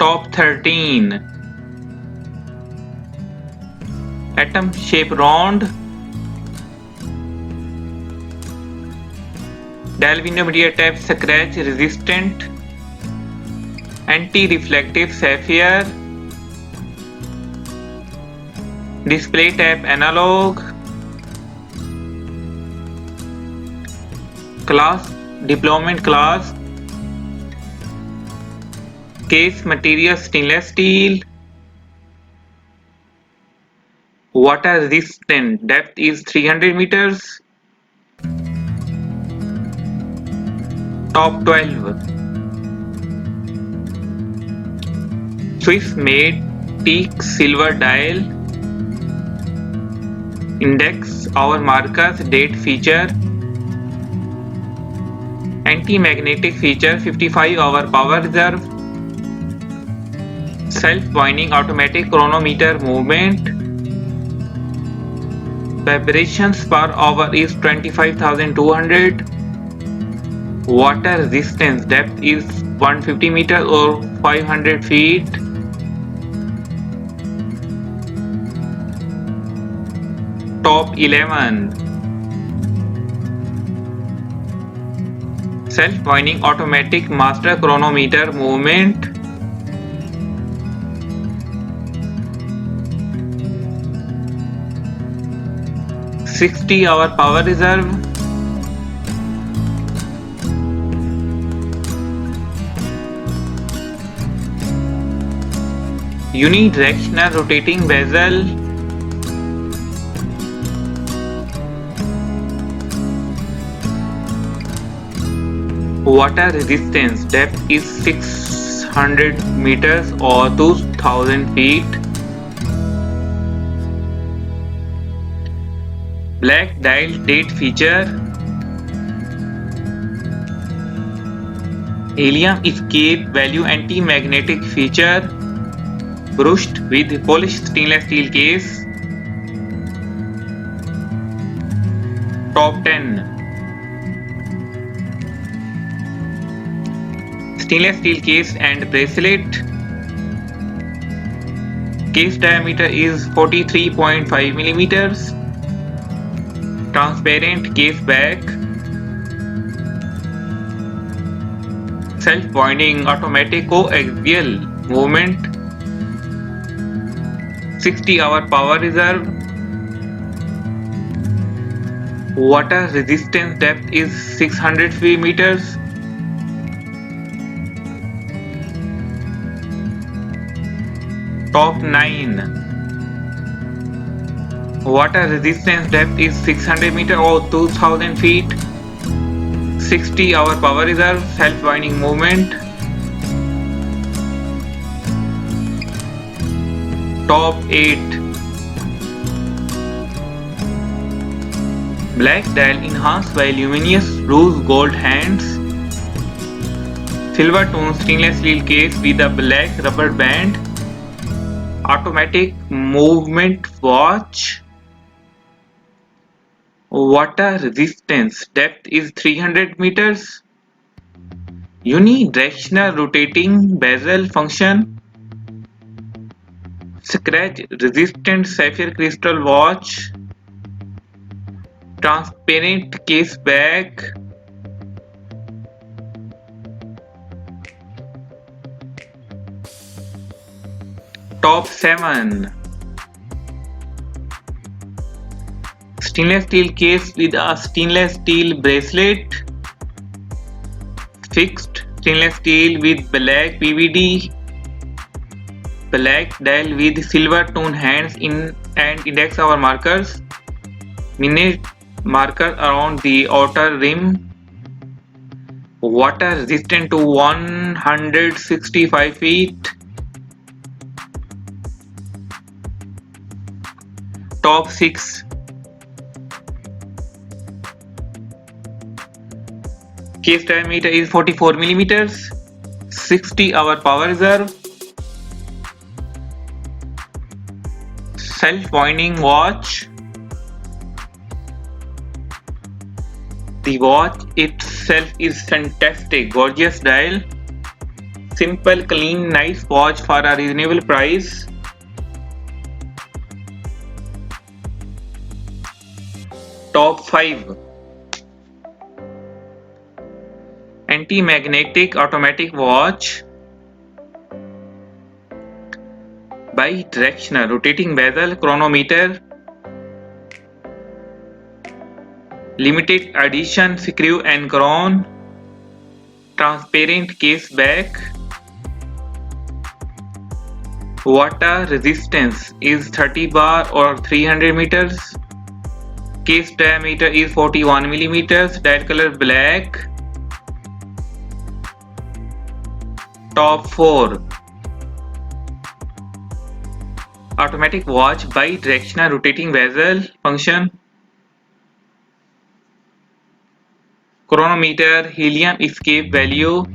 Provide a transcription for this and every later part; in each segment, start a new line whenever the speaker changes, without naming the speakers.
Top 13. Atom shape round. Dial media type scratch resistant. Anti-reflective sapphire. Display type analog. Class deployment class. Case material stainless steel. Water resistant. Depth is 300 meters. Top 12. Swiss made teak silver dial. Index hour markers date feature. Anti-magnetic feature 55 hour power reserve. Self-winding automatic chronometer movement. Vibrations per hour is 25,200. Water resistance depth is 150 meters or 500 feet. Top 11. Self-winding automatic master chronometer movement. "60-hour power reserve". Unidirectional rotating bezel. Water resistance depth is 600 meters or 2000 feet. Black dial date feature. Helium escape value anti-magnetic feature. Brushed with polished stainless steel case. Top 10. Stainless steel case and bracelet. Case diameter is 43.5 millimeters. Transparent case back. Self-winding automatic coaxial movement. 60-hour power reserve. Water resistance depth is 600 meters. Top 9. Water resistance depth is 600 meters or 2000 feet. 60-hour power reserve. Self-winding movement. Top 8. Black dial enhanced by luminous rose gold hands. Silver tone stainless steel case with a black rubber band. Automatic movement watch. Water resistance depth is 300 meters. Unidirectional rotating bezel function. Scratch resistant sapphire crystal watch. Transparent case back. Top 7. Stainless steel case with a stainless steel bracelet. Fixed stainless steel with black PVD. Black dial with silver tone hands and index hour markers. Minute marker around the outer rim. Water resistant to 165 feet. Top 6. Case diameter is 44 millimeters. 60-hour power reserve. Self-winding watch. The watch itself is fantastic, gorgeous dial. Simple, clean, nice watch for a reasonable price. Top 5. Anti-magnetic automatic watch. Bi-directional rotating bezel chronometer. Limited edition screw and crown. Transparent case back. Water resistance is 30 bar or 300 meters. Case diameter is 41 millimeters. Dial color black. Top 4. Automatic watch bi-directional rotating bezel function. Chronometer helium escape value.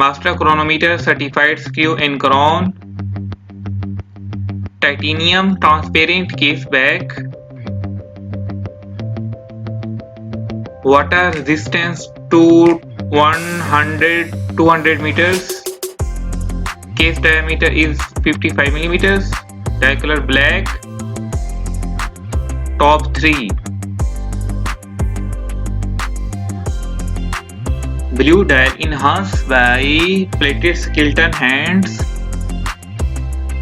Master chronometer certified screw and crown. Titanium transparent case back. Water resistance to 200 meters. Case diameter is 55 millimeters. Dial color black. Top 3. Blue dial enhanced by plated skeleton hands.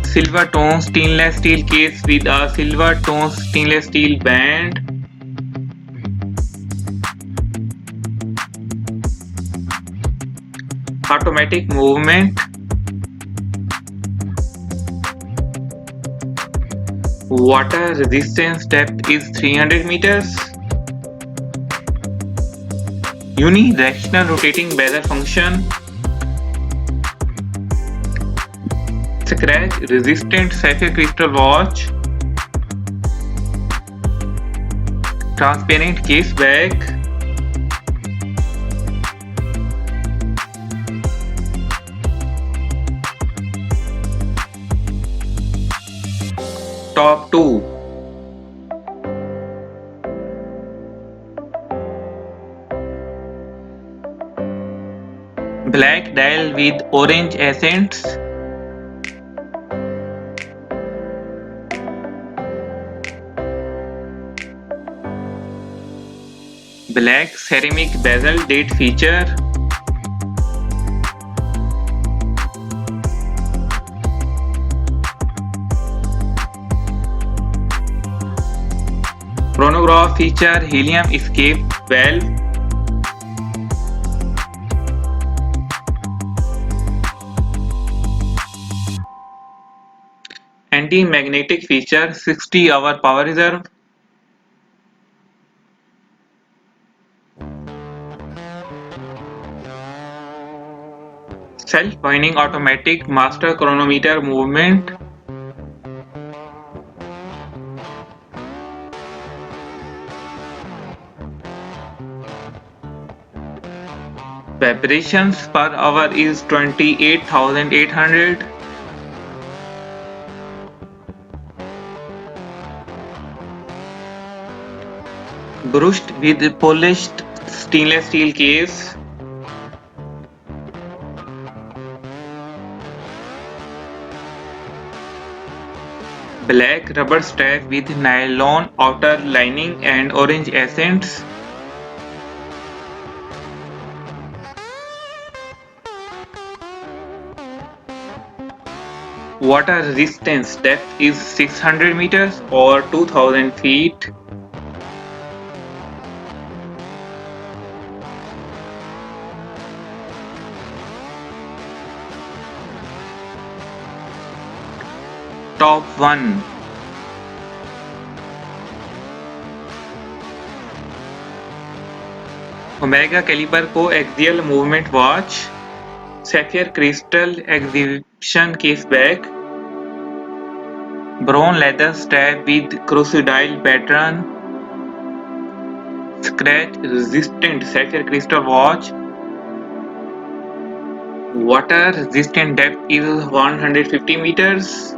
Silver tone stainless steel case with a silver tone stainless steel band. Automatic movement. Water resistance depth is 300 meters. Unidirectional rotating bezel function. Scratch resistant sapphire crystal watch. Transparent case back. Top 2. Black dial with orange accents. Black ceramic bezel date feature. Chronograph feature helium escape valve. Anti-magnetic feature 60-hour power reserve. Self-winding automatic master chronometer movement. Vibrations per hour is 28,800. Brushed with polished stainless steel case. Black rubber strap with nylon outer lining and orange accents. Water resistance depth is 600 meters or 2000 feet. Top 1. Omega caliber coaxial movement watch. Sapphire crystal exhibition case back. Brown leather strap with crocodile pattern. Scratch resistant sapphire crystal watch. Water resistant depth is 150 meters.